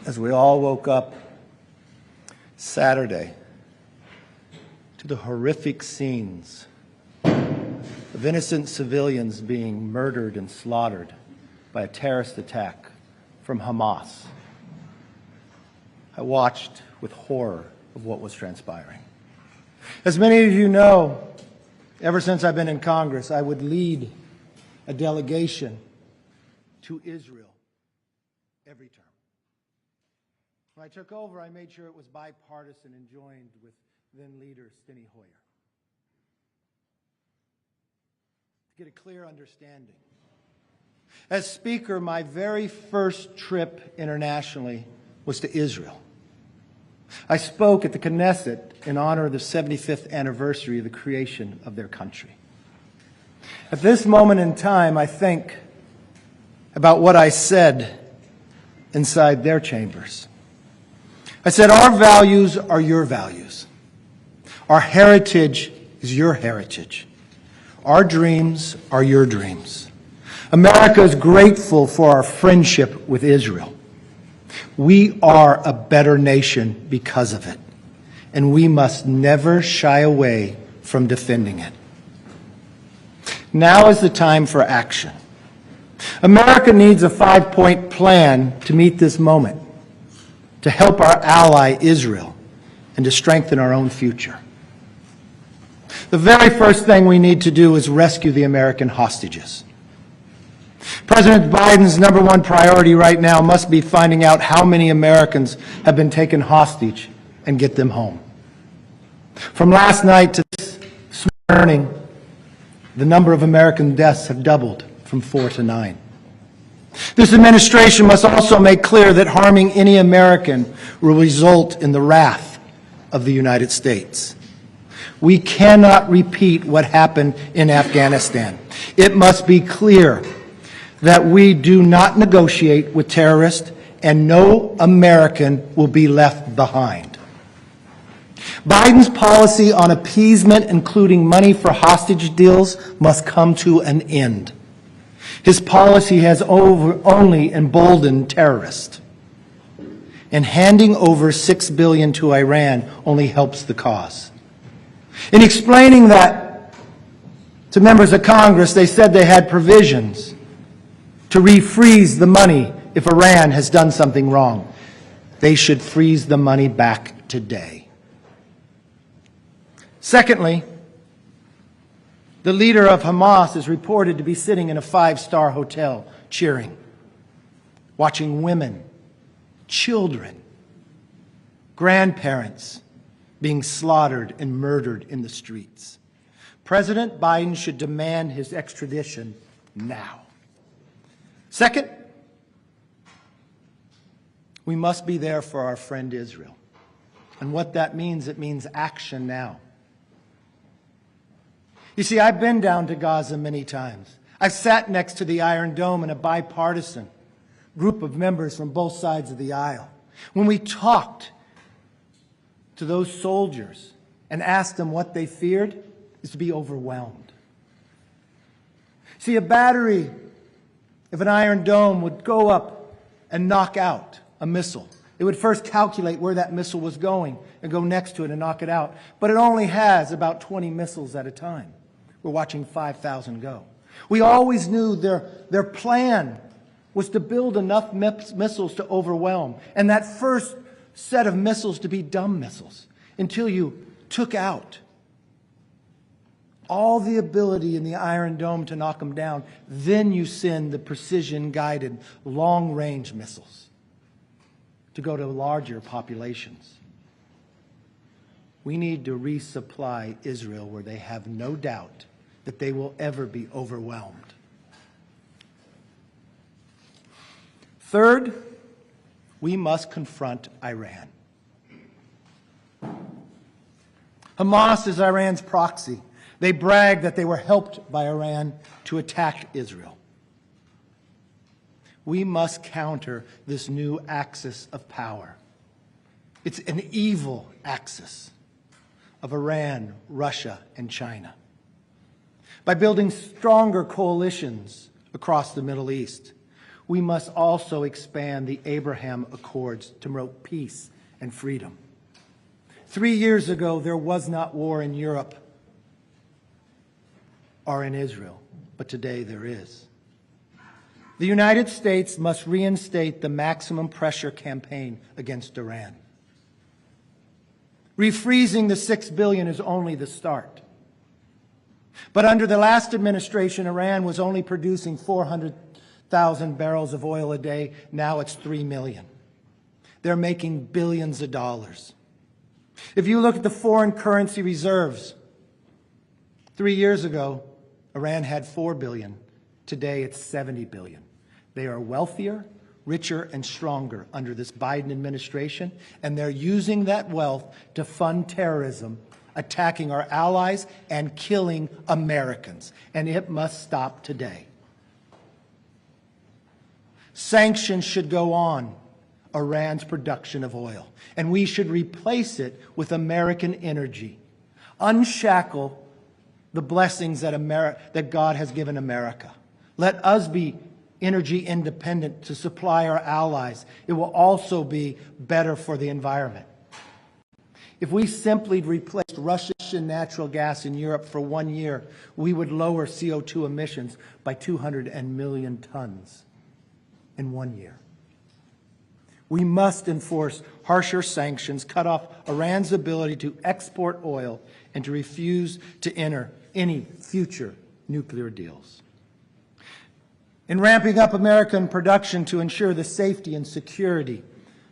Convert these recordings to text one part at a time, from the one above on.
as we all woke up Saturday to the horrific scenes of innocent civilians being murdered and slaughtered by a terrorist attack from Hamas, I watched with horror of what was transpiring. As many of you know, ever since I've been in Congress, I would lead a delegation to Israel every term. When I took over, I made sure it was bipartisan and joined with then leader Steny Hoyer to get a clear understanding. As Speaker, my very first trip internationally was to Israel. I spoke at the Knesset in honor of the 75th anniversary of the creation of their country. At this moment in time, I think about what I said inside their chambers. I said, our values are your values. Our heritage is your heritage. Our dreams are your dreams. America is grateful for our friendship with Israel. We are a better nation because of it, and we must never shy away from defending it. Now is the time for action. America needs a 5-point plan to meet this moment, to help our ally Israel, and to strengthen our own future. The very first thing we need to do is rescue the American hostages. President Biden's #1 priority right now must be finding out how many Americans have been taken hostage and get them home. From last night to this morning, the number of American deaths have doubled from 4 to 9. This administration must also make clear that harming any American will result in the wrath of the United States. We cannot repeat what happened in Afghanistan. It must be clear that we do not negotiate with terrorists, and no American will be left behind. Biden's policy on appeasement, including money for hostage deals, must come to an end. His policy has only emboldened terrorists, and handing over $6 billion to Iran only helps the cause. In explaining that to members of Congress, they said they had provisions to refreeze the money if Iran has done something wrong. They should freeze the money back today. Secondly, the leader of Hamas is reported to be sitting in a 5-star hotel cheering, watching women, children, grandparents being slaughtered and murdered in the streets. President Biden should demand his extradition now. Second, we must be there for our friend Israel. And what that means, it means action now. You see, I've been down to Gaza many times. I've sat next to the Iron Dome in a bipartisan group of members from both sides of the aisle. When we talked to those soldiers and asked them what they feared, is to be overwhelmed. See, a battery of an Iron Dome would go up and knock out a missile. It would first calculate where that missile was going and go next to it and knock it out. But it only has about 20 missiles at a time. We're watching 5,000 go. We always knew their plan was to build enough missiles to overwhelm, and that first set of missiles to be dumb missiles until you took out all the ability in the Iron Dome to knock them down. Then you send the precision-guided long-range missiles to go to larger populations. We need to resupply Israel where they have no doubt that they will ever be overwhelmed. Third, we must confront Iran. Hamas is Iran's proxy. They brag that they were helped by Iran to attack Israel. We must counter this new axis of power. It's an evil axis of Iran, Russia, and China. By building stronger coalitions across the Middle East, we must also expand the Abraham Accords to promote peace and freedom. 3 years ago, there was not war in Europe or in Israel, but today there is. The United States must reinstate the maximum pressure campaign against Iran. Refreezing the $6 billion is only the start. But under the last administration, Iran was only producing 400,000 barrels of oil a day. Now it's 3 million. They're making billions of dollars. If you look at the foreign currency reserves, 3 years ago, Iran had 4 billion. Today it's 70 billion. They are wealthier, richer, and stronger under this Biden administration, and they're using that wealth to fund terrorism, attacking our allies and killing Americans. And it must stop today. Sanctions should go on Iran's production of oil, and we should replace it with American energy. Unshackle the blessings that God has given America. Let us be energy independent to supply our allies. It will also be better for the environment. If we simply replaced Russian natural gas in Europe for 1 year, we would lower CO2 emissions by 200 million tons in 1 year. We must enforce harsher sanctions, cut off Iran's ability to export oil, and to refuse to enter any future nuclear deals. In ramping up American production to ensure the safety and security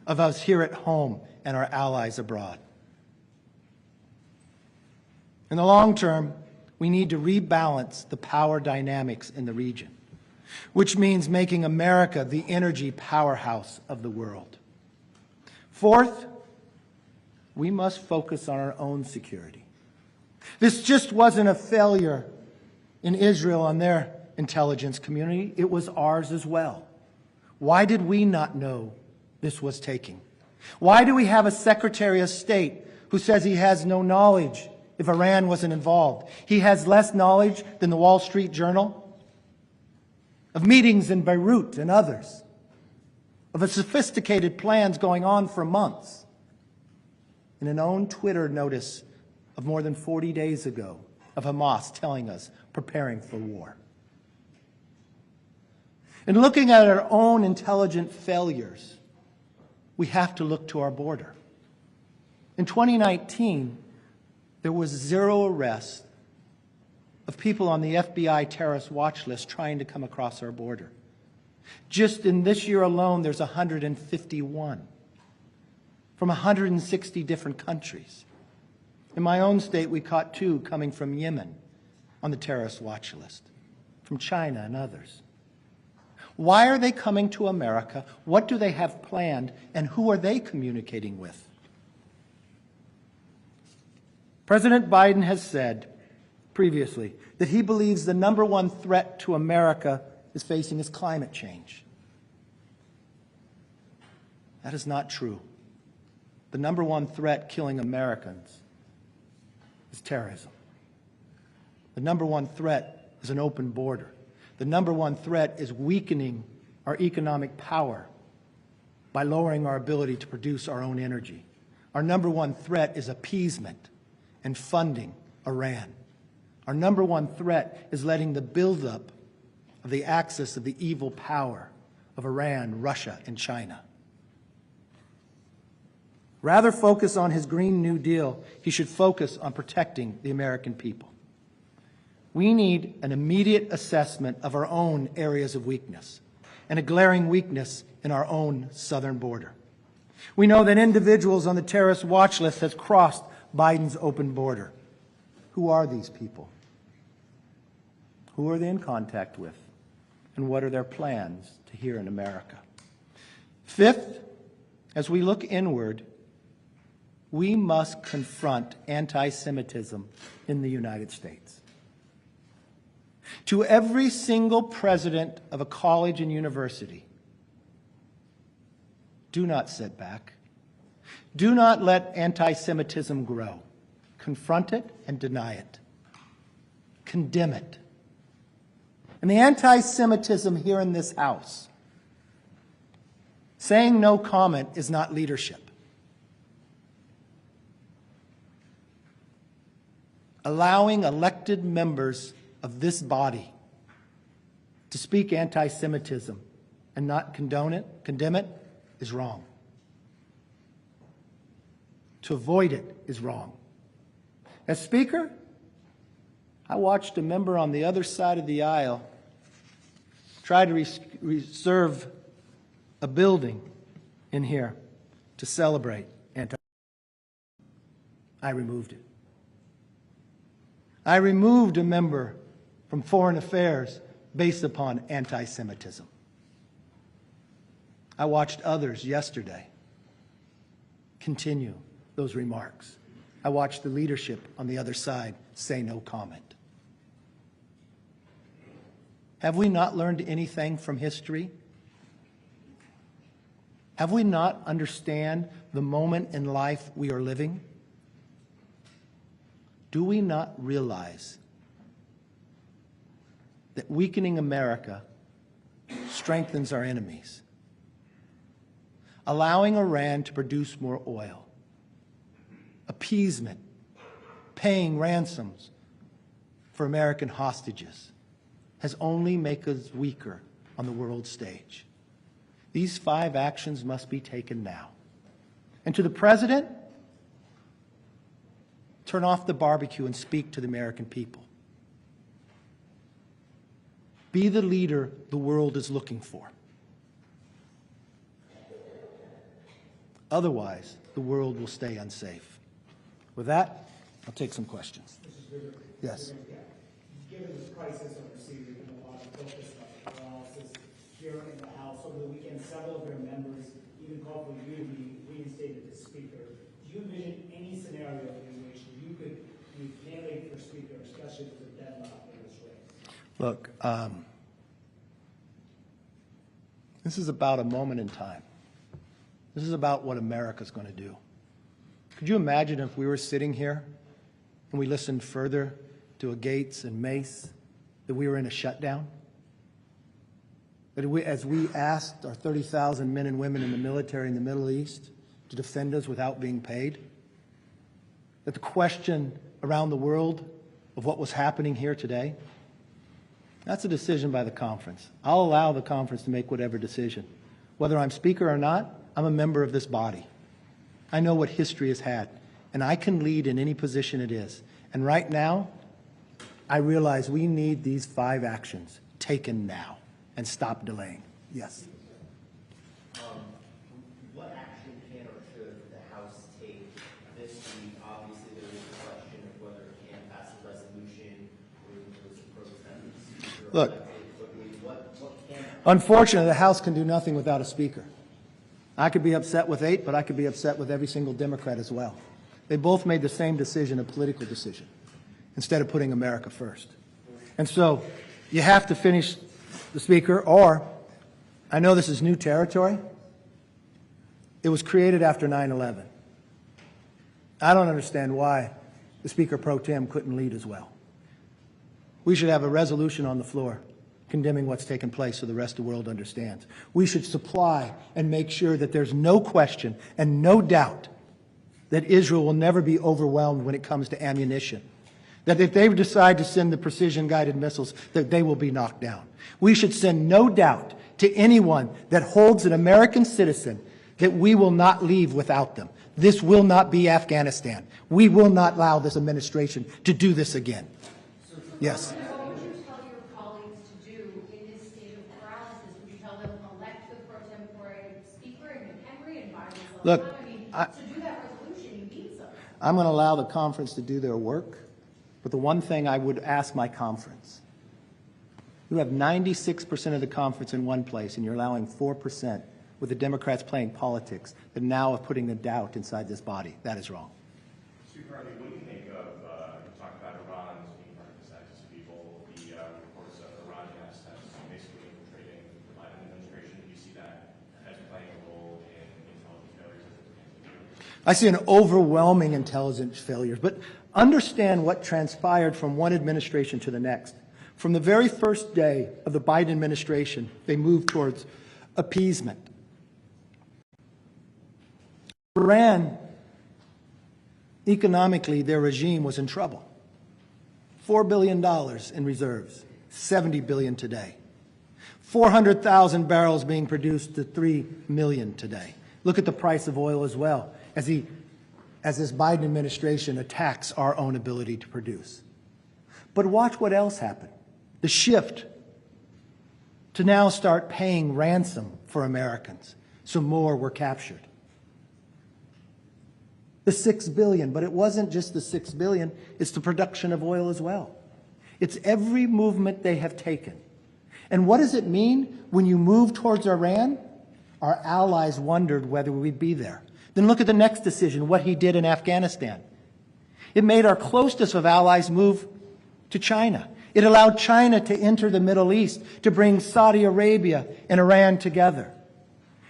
of us here at home and our allies abroad. In the long term, we need to rebalance the power dynamics in the region, which means making America the energy powerhouse of the world. Fourth, we must focus on our own security. This just wasn't a failure in Israel on their intelligence community. It was ours as well. Why did we not know this was taking? Why do we have a Secretary of State who says he has no knowledge if Iran wasn't involved? He has less knowledge than the Wall Street Journal of meetings in Beirut and others, of a sophisticated plans going on for months. In an own Twitter notice of more than 40 days ago of Hamas telling us preparing for war. In looking at our own intelligent failures, we have to look to our border. In 2019, there was 0 arrests of people on the FBI terrorist watch list trying to come across our border. Just in this year alone, there's 151 from 160 different countries. In my own state, we caught 2 coming from Yemen on the terrorist watch list, from China and others. Why are they coming to America? What do they have planned? And who are they communicating with? President Biden has said previously that he believes the #1 threat to America is facing is climate change. That is not true. The #1 threat killing Americans is terrorism. The #1 threat is an open border. The #1 threat is weakening our economic power by lowering our ability to produce our own energy. Our #1 threat is appeasement and funding Iran. Our #1 threat is letting the buildup of the axis of the evil power of Iran, Russia, and China. Rather focus on his Green New Deal, he should focus on protecting the American people. We need an immediate assessment of our own areas of weakness and a glaring weakness in our own southern border. We know that individuals on the terrorist watch list has crossed Biden's open border. Who are these people? Who are they in contact with? And what are their plans to here in America? Fifth, as we look inward, we must confront anti-Semitism in the United States. To every single president of a college and university, do not sit back. Do not let anti-Semitism grow. Confront it and deny it. Condemn it. And the anti-Semitism here in this House Saying no comment is not leadership. Allowing elected members of this body to speak anti-Semitism and not condemn it is wrong. To avoid it is wrong. As Speaker, I watched a member on the other side of the aisle try to reserve a building in here to celebrate anti-Semitism. I removed it. I removed a member from Foreign Affairs based upon anti-Semitism. I watched others yesterday continue those remarks. I watched the leadership on the other side say no comment. Have we not learned anything from history? Have we not understand the moment in life we are living? Do we not realize that weakening America strengthens our enemies? Allowing Iran to produce more oil, appeasement, paying ransoms for American hostages has only made us weaker on the world stage. These 5 actions must be taken now. And to the President, turn off the barbecue and speak to the American people. Be the leader the world is looking for. Otherwise, the world will stay unsafe. With that, I'll take some questions. Yes. Given this crisis overseas, there's been a lot of focus on paralysis here in the House. Over the weekend, several of their members even called for you to be reinstated as Speaker. Do you envision any scenario in which you could be a candidate for Speaker, especially with a deadlock in this race? Look, this is about a moment in time. This is about what America's going to do. Could you imagine if we were sitting here and we listened further to a Gates and Mace, that we were in a shutdown? That as we asked our 30,000 men and women in the military in the Middle East to defend us without being paid? That the question around the world of what was happening here today? That's a decision by the conference. I'll allow the conference to make whatever decision. Whether I'm Speaker or not, I'm a member of this body. I know what history has had, and I can lead in any position it is. And right now, I realize we need these 5 actions taken now and stop delaying. Yes. What action can or should the House take this week? Obviously, there is a question of whether it can pass a resolution or impose a pro-temp. Look, what can? Unfortunately, the House can do nothing without a Speaker. I could be upset with 8, but I could be upset with every single Democrat as well. They both made the same decision, a political decision, instead of putting America first. And so you have to finish the Speaker, or, I know this is new territory, it was created after 9/11. I don't understand why the Speaker pro tem couldn't lead as well. We should have a resolution on the floor condemning what's taken place so the rest of the world understands. We should supply and make sure that there's no question and no doubt that Israel will never be overwhelmed when it comes to ammunition. That if they decide to send the precision-guided missiles, that they will be knocked down. We should send no doubt to anyone that holds an American citizen that we will not leave without them. This will not be Afghanistan. We will not allow this administration to do this again. Yes. What would you tell your colleagues to do in this state of paralysis? Would you tell them elect the pro tempore Speaker and McHenry and Biden? Look, to do that resolution, you need something. I'm going to allow the conference to do their work. But the one thing I would ask my conference, you have 96% of the conference in one place, and you're allowing 4% with the Democrats playing politics that now are putting the doubt inside this body. That is wrong. Mr. McCarthy, what do you think of, you talked about Iran as being part of this axis of evil, the reports of Iran has basically infiltrating the Biden administration. Do you see that as playing a role in intelligence failures? I see an overwhelming intelligence failure. But understand what transpired from one administration to the next. From the very first day of the Biden administration, they moved towards appeasement. Iran, economically, their regime was in trouble. $4 billion in reserves, $70 billion today. 400,000 barrels being produced to 3 million today. Look at the price of oil as well, as this Biden administration attacks our own ability to produce. But watch what else happened. The shift to now start paying ransom for Americans so more were captured. The $6 billion, but it wasn't just the $6 billion, it's the production of oil as well. It's every movement they have taken. And what does it mean when you move towards Iran? Our allies wondered whether we'd be there. Then look at the next decision, what he did in Afghanistan. It made our closest of allies move to China. It allowed China to enter the Middle East, to bring Saudi Arabia and Iran together.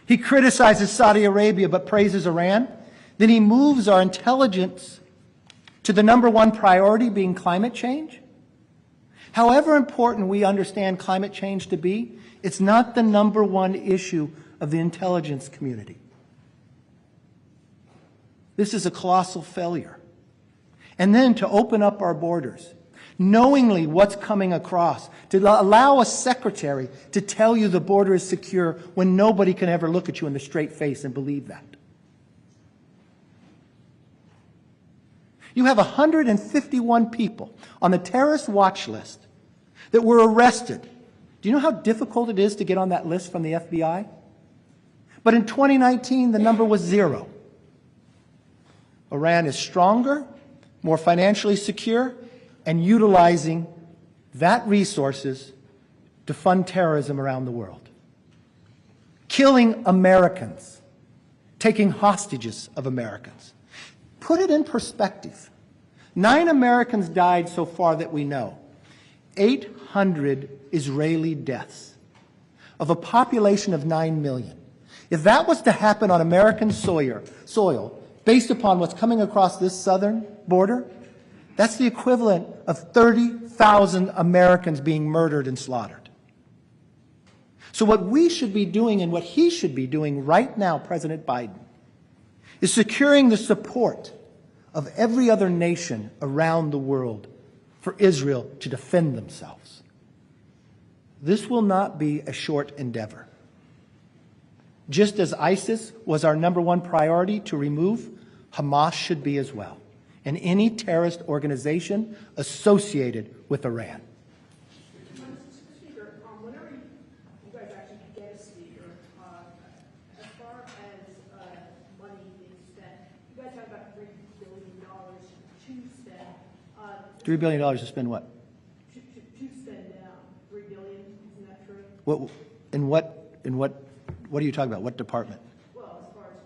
He criticizes Saudi Arabia but praises Iran. Then he moves our intelligence to the #1 priority being climate change. However important we understand climate change to be, it's not the #1 issue of the intelligence community. This is a colossal failure. And then to open up our borders, knowingly what's coming across, to allow a secretary to tell you the border is secure when nobody can ever look at you in the straight face and believe that. You have 151 people on the terrorist watch list that were arrested. Do you know how difficult it is to get on that list from the FBI? But in 2019, the number was 0. Iran is stronger, more financially secure, and utilizing that resources to fund terrorism around the world. Killing Americans, taking hostages of Americans. Put it in perspective. 9 Americans died so far that we know. 800 Israeli deaths of a population of 9 million. If that was to happen on American soil, based upon what's coming across this southern border, that's the equivalent of 30,000 Americans being murdered and slaughtered. So what we should be doing and what he should be doing right now, President Biden, is securing the support of every other nation around the world for Israel to defend themselves. This will not be a short endeavor. Just as ISIS was our #1 priority to remove, Hamas should be as well, and any terrorist organization associated with Iran. Speaker, whenever you guys actually get a speaker, as far as money being spent, you guys have about $3 billion to spend. $3 billion to spend what? To spend $3 billion, isn't that true? What are you talking about? What department? Well, as far as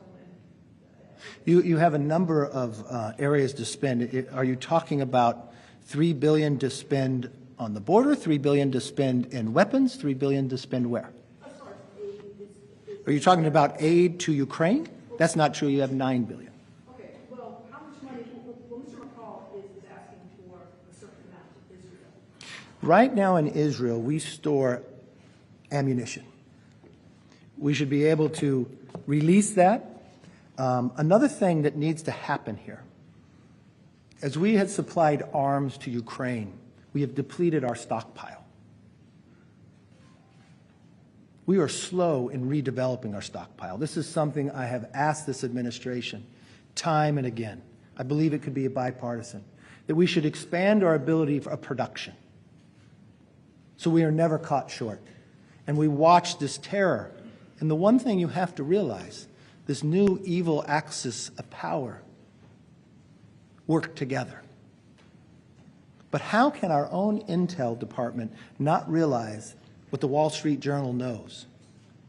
Homeland. You have a number of areas to spend. Are you talking about $3 billion to spend on the border, $3 billion to spend in weapons, $3 billion to spend where? As far as aid Are you talking about aid to Ukraine? That's not true. You have $9 billion. Okay, well, how much money, well, Mr. McCall is asking for a certain amount to Israel. Right now in Israel, we store ammunition. We should be able to release that. Another thing that needs to happen here, as we had supplied arms to Ukraine, we have depleted our stockpile. We are slow in redeveloping our stockpile. This is something I have asked this administration time and again. I believe it could be a bipartisan, that we should expand our ability of production so we are never caught short. And we watch this terror. And the one thing you have to realize, this new evil axis of power work together. But how can our own intel department not realize what the Wall Street Journal knows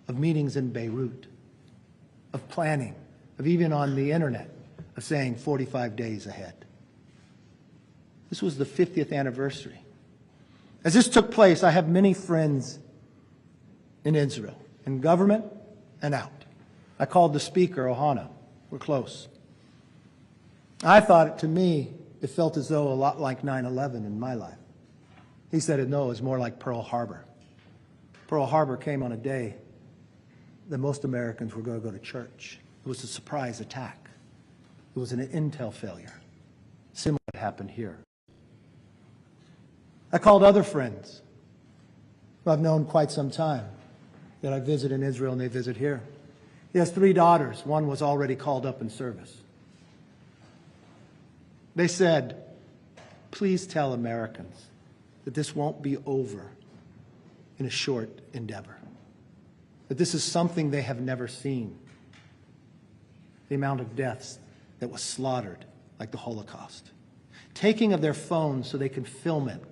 of meetings in Beirut, of planning, of even on the internet, of saying 45 days ahead? This was the 50th anniversary. As this took place, I have many friends in Israel, in government and out. I called the speaker, Ohana. We're close. I thought, to me, it felt as though a lot like 9/11 in my life. He said, no, it was more like Pearl Harbor. Pearl Harbor came on a day that most Americans were going to go to church. It was a surprise attack. It was an intel failure. Similar to what happened here. I called other friends who I've known quite some time that I visit in Israel and they visit here. He has 3 daughters. One was already called up in service. They said, please tell Americans that this won't be over in a short endeavor, that this is something they have never seen. The amount of deaths that was slaughtered like the Holocaust. Taking of their phones so they can film it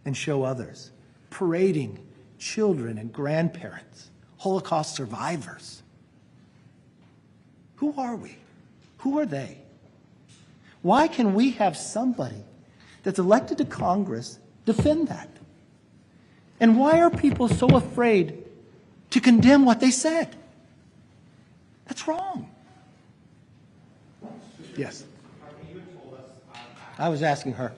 and show others. Parading children and grandparents, Holocaust survivors. Who are we? Who are they? Why can we have somebody that's elected to Congress defend that? And why are people so afraid to condemn what they said? That's wrong. Yes. I was asking her.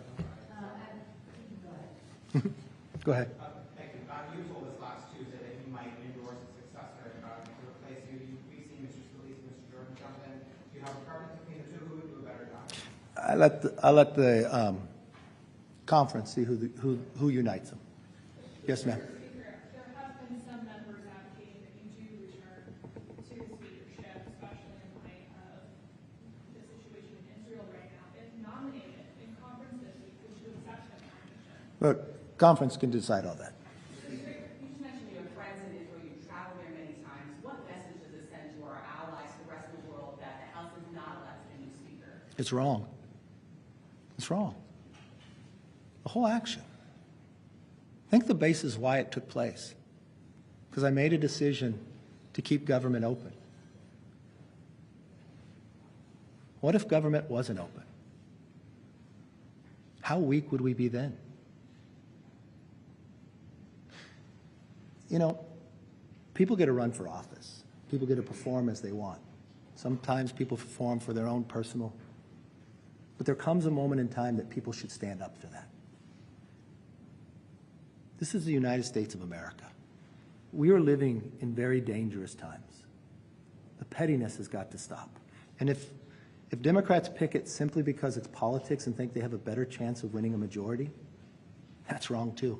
Go ahead. Thank you. You told us last Tuesday that you might endorse a successor to replace you. We've seen Mr. Scalise and Mr. Jordan jump in. Do you have a preference between the two? Who would do a better job? I let the conference see who unites them. Yes, ma'am. There have been some members advocating that you do return to the speakership, especially in light of the situation in Israel right now. If nominated in conference this week, would you accept that nomination? Look, conference can decide all that. You just mentioned you have friends in Israel, you've traveled there many times. What message does it send to our allies, the rest of the world, that the House is not elected a new speaker? It's wrong. It's wrong. The whole action. Think the basis why it took place. Because I made a decision to keep government open. What if government wasn't open? How weak would we be then? You know, people get to run for office. People get to perform as they want. Sometimes people perform for their own personal. But there comes a moment in time that people should stand up for that. This is the United States of America. We are living in very dangerous times. The pettiness has got to stop. And if Democrats pick it simply because it's politics and think they have a better chance of winning a majority, that's wrong too.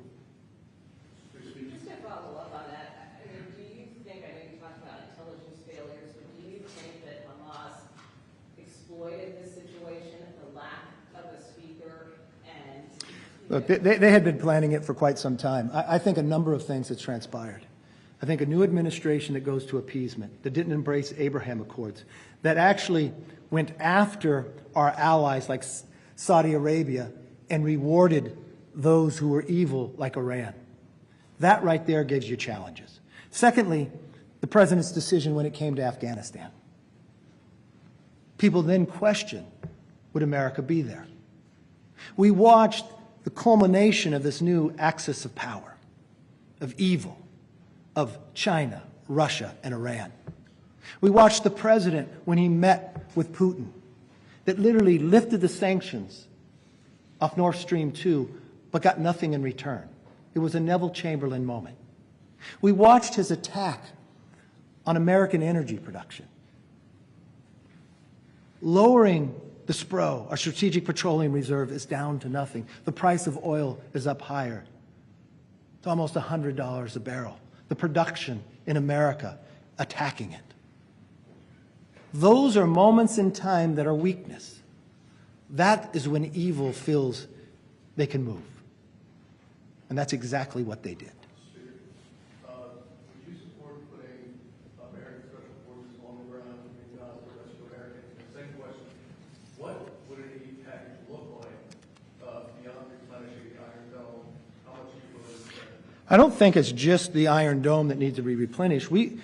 Just to follow up on that, I mean, do you think, I know you talked about intelligence failures, but do you think that Hamas exploited this situation, the lack of a speaker, and... Look, they had been planning it for quite some time. I think a number of things have transpired. I think a new administration that goes to appeasement, that didn't embrace Abraham Accords, that actually went after our allies like Saudi Arabia and rewarded those who were evil like Iran. That right there gives you challenges. Secondly, the president's decision when it came to Afghanistan. People then questioned, would America be there? We watched the culmination of this new axis of power, of evil, of China, Russia, and Iran. We watched the president when he met with Putin, that literally lifted the sanctions off Nord Stream 2, but got nothing in return. It was a Neville Chamberlain moment. We watched his attack on American energy production, lowering the SPRO, our Strategic Petroleum Reserve, is down to nothing. The price of oil is up higher. It's almost $100 a barrel. The production in America attacking it. Those are moments in time that are weakness. That is when evil feels they can move. And that's exactly what they did. Would you support putting American special forces on the ground in Gaza to rescue Americans? And the second question, what would an aid package look like beyond replenishing the Iron Dome? How much are you willing to spend? I don't think it's just the Iron Dome that needs to be replenished. We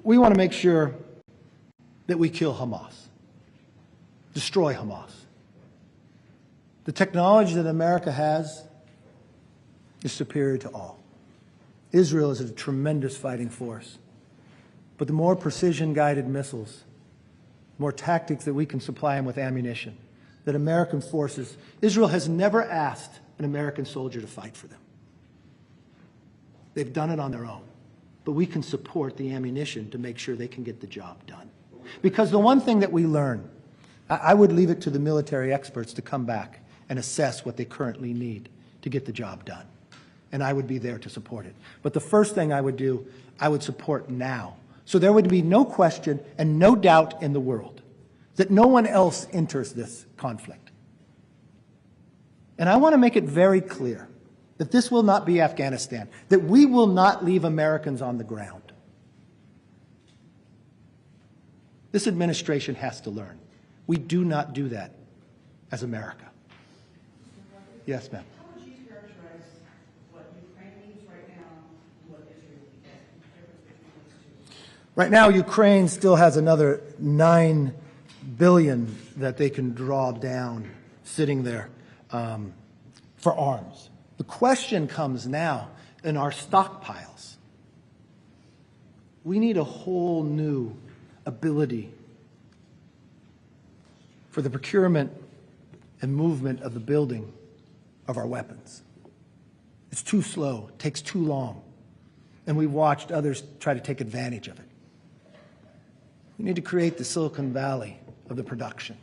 want to make sure that we kill Hamas, destroy Hamas. The technology that America has is superior to all. Israel is a tremendous fighting force. But the more precision-guided missiles, more tactics that we can supply them with ammunition, that American forces, Israel has never asked an American soldier to fight for them. They've done it on their own. But we can support the ammunition to make sure they can get the job done. Because the one thing that we learn I would leave it to the military experts to come back and assess what they currently need to get the job done. And I would be there to support it. But the first thing I would do, I would support now. So there would be no question and no doubt in the world that no one else enters this conflict. And I want to make it very clear that this will not be Afghanistan, that we will not leave Americans on the ground. This administration has to learn. We do not do that as America. Yes, ma'am. How would you characterize what Ukraine needs right now and what Israel needs? Right now, Ukraine still has another $9 billion that they can draw down sitting there for arms. The question comes now in our stockpiles. We need a whole new ability for the procurement and movement of the building of our weapons. It's too slow, it takes too long, and we've watched others try to take advantage of it. We need to create the Silicon Valley of the production.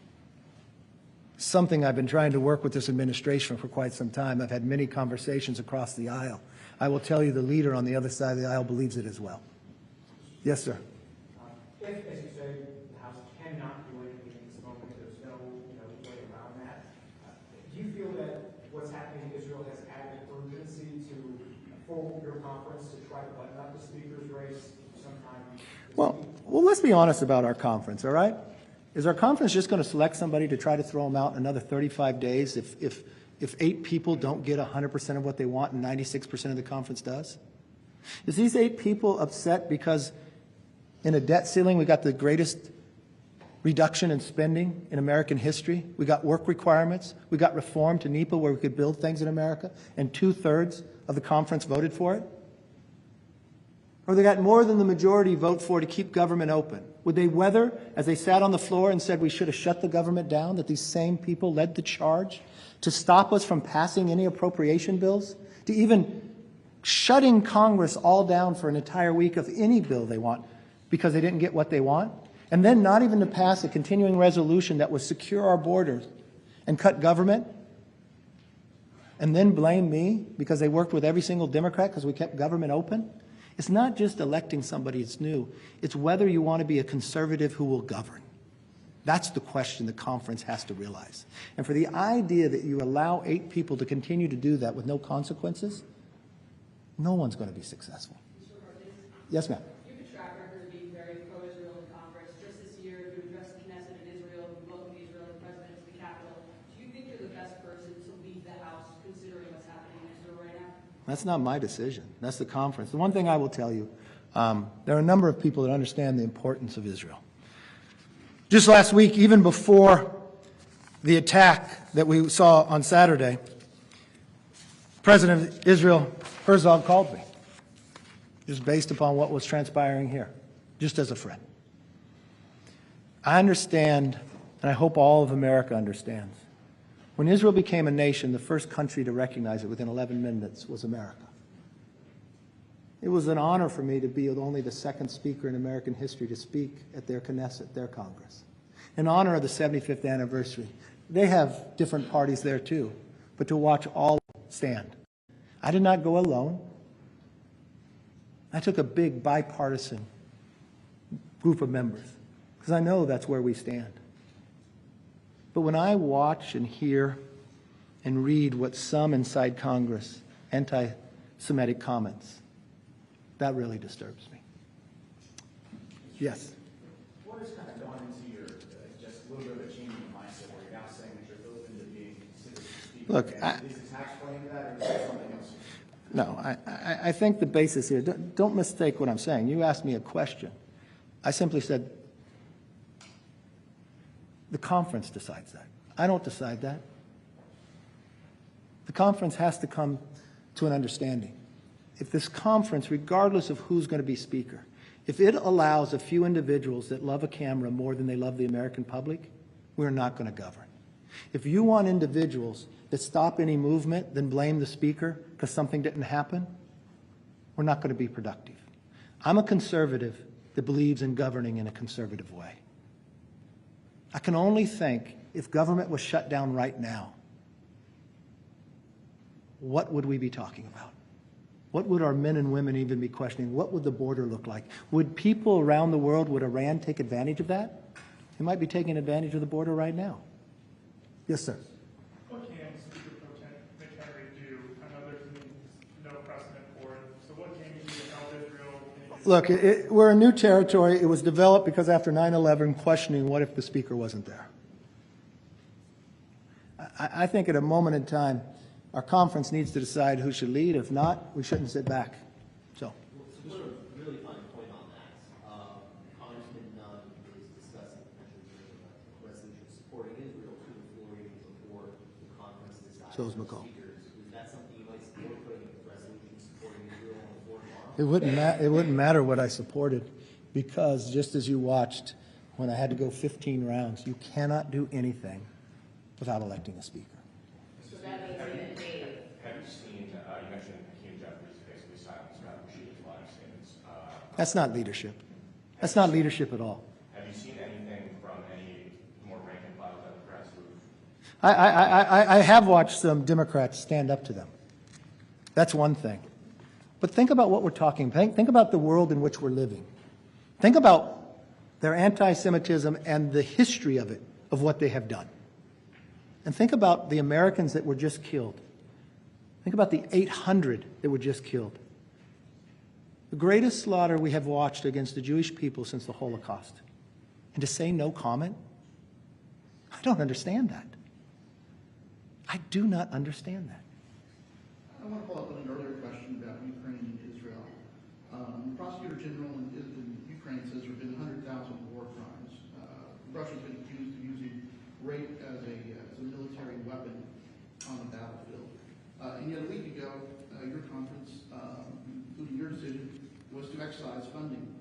Something I've been trying to work with this administration for quite some time. I've had many conversations across the aisle. I will tell you the leader on the other side of the aisle believes it as well. Yes, sir. If, as you say, the House cannot do anything at this moment, there's no way around that, do you feel that what's happening in Israel has added urgency for your conference to try to button up the speaker's race sometime? Well, let's be honest about our conference, all right? Is our conference just going to select somebody to try to throw them out in another 35 days if 8 people don't get 100% of what they want and 96% of the conference does? Is these 8 people upset because in a debt ceiling we got the greatest reduction in spending in American history? We got work requirements. We got reform to NEPA where we could build things in America, and 2/3 of the conference voted for it? Or they got more than the majority vote for to keep government open? Would they weather, as they sat on the floor and said we should have shut the government down, that these same people led the charge to stop us from passing any appropriation bills, to even shutting Congress all down for an entire week of any bill they want because they didn't get what they want, and then not even to pass a continuing resolution that would secure our borders and cut government, and then blame me because they worked with every single Democrat because we kept government open? It's not just electing somebody that's new. It's whether you want to be a conservative who will govern. That's the question the conference has to realize. And for the idea that you allow 8 people to continue to do that with no consequences, no one's going to be successful. Yes, ma'am. You have a track record of being very pro-Israel in Congress. Just this year, you addressed the Knesset in Israel, you welcomed the Israeli president to the Capitol. Do you think you're the best person to lead the House, considering what's happening in Israel right now? That's not my decision. That's the conference. The one thing I will tell you, there are a number of people that understand the importance of Israel. Just last week, even before the attack that we saw on Saturday, President of Israel, Herzog, called me, just based upon what was transpiring here, just as a friend. I understand, and I hope all of America understands, when Israel became a nation, the first country to recognize it within 11 minutes was America. It was an honor for me to be only the 2nd speaker in American history to speak at their Knesset, their Congress, in honor of the 75th anniversary. They have different parties there too, but to watch all stand. I did not go alone. I took a big bipartisan group of members because I know that's where we stand. But when I watch and hear and read what some inside Congress, anti-Semitic comments, that really disturbs me. Yes? What has kind of gone into your, just a little bit of a change in mindset where you're now saying that you're open to being considered a speaker? Look, is the tax playing to that, or is there something else? No, I think the basis here, don't mistake what I'm saying. You asked me a question. I simply said, the conference decides that. I don't decide that. The conference has to come to an understanding. If this conference, regardless of who's going to be speaker, if it allows a few individuals that love a camera more than they love the American public, we're not going to govern. If you want individuals that stop any movement, then blame the speaker because something didn't happen, we're not going to be productive. I'm a conservative that believes in governing in a conservative way. I can only think if government was shut down right now, what would we be talking about? What would our men and women even be questioning? What would the border look like? Would people around the world, would Iran take advantage of that? They might be taking advantage of the border right now. Yes, sir. What can Speaker Pro Tem McCarthy do? I know there's no precedent for it. So what can you do to help Israel? Look, we're in new territory. It was developed because after 9/11, questioning what if the speaker wasn't there. I think at a moment in time, our conference needs to decide who should lead. If not, we shouldn't sit back. So just a really fine point on that. Congressman Nunn is discussing potentially a resolution supporting Israel to the floor even before the conference decides. So is McCall. Speakers. Is that something you might support, putting a resolution supporting Israel on the floor tomorrow? it wouldn't matter what I supported, because just as you watched when I had to go 15 rounds, you cannot do anything without electing a speaker. So that means that Have you seen, you mentioned Hakeem Jeffries basically silenced Scott Rasheed's live statements. That's not leadership. That's not leadership at all. Have you seen anything from any more rank and file Democrats who? I have watched some Democrats stand up to them. That's one thing. But think about what we're talking about. Think about the world in which we're living. Think about their anti-Semitism and the history of it, of what they have done. And think about the Americans that were just killed. Think about the 800 that were just killed. The greatest slaughter we have watched against the Jewish people since the Holocaust. And to say no comment? I don't understand that. I do not understand that. I want to follow up on an earlier question about Ukraine and Israel. The Prosecutor General in Ukraine says there have been 100,000 war crimes. Russia's been accused of using rape as a military weapon on the battlefield. And yet a week ago, your conference, including your decision, was to excise funding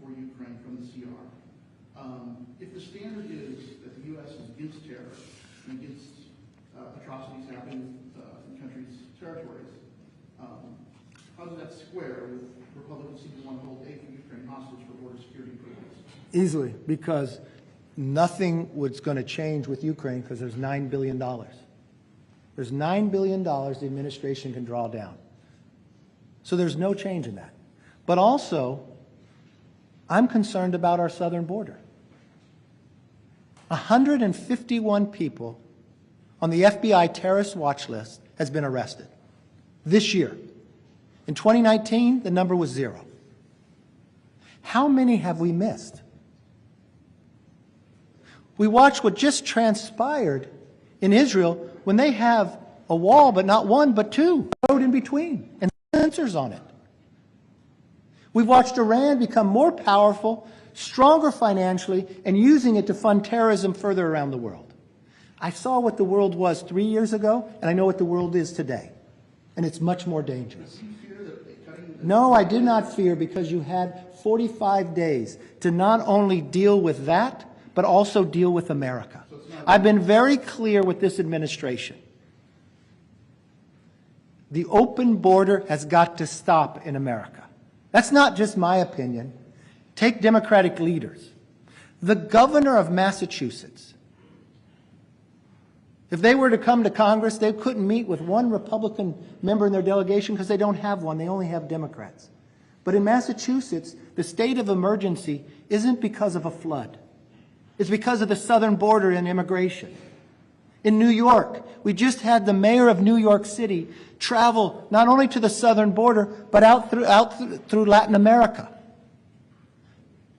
for Ukraine from the CR. If the standard is that the U.S. is against terror and against atrocities happening in countries' territories, how does that square with Republicans seeking to want to hold aid for Ukraine hostage for border security improvements? Easily, because nothing was going to change with Ukraine because there's $9 billion. There's $9 billion the administration can draw down. So there's no change in that. But also, I'm concerned about our southern border. 151 people on the FBI terrorist watch list has been arrested this year. In 2019, the number was 0. How many have we missed? We watch what just transpired in Israel when they have a wall, but not one, but two, road in between, and sensors on it. We've watched Iran become more powerful, stronger financially, and using it to fund terrorism further around the world. I saw what the world was 3 years ago, and I know what the world is today. And it's much more dangerous. No, I did not fear, because you had 45 days to not only deal with that, but also deal with America. I've been very clear with this administration. The open border has got to stop in America. That's not just my opinion. Take Democratic leaders. The governor of Massachusetts, if they were to come to Congress, they couldn't meet with one Republican member in their delegation because they don't have one. They only have Democrats. But in Massachusetts, the state of emergency isn't because of a flood. It's because of the southern border and immigration. In New York, we just had the mayor of New York City travel not only to the southern border, but out through Latin America.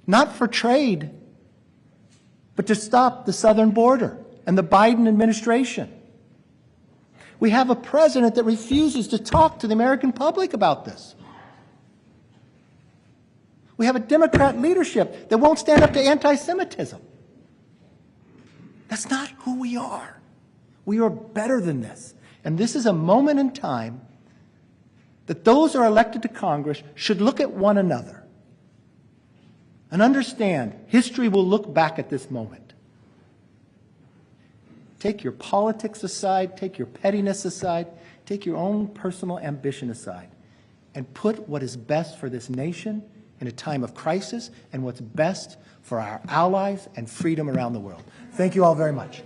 Not for trade, but to stop the southern border and the Biden administration. We have a president that refuses to talk to the American public about this. We have a Democrat leadership that won't stand up to anti-Semitism. That's not who we are. We are better than this. And this is a moment in time that those who are elected to Congress should look at one another and understand history will look back at this moment. Take your politics aside, take your pettiness aside, take your own personal ambition aside, and put what is best for this nation in a time of crisis and what's best for our allies and freedom around the world. Thank you all very much.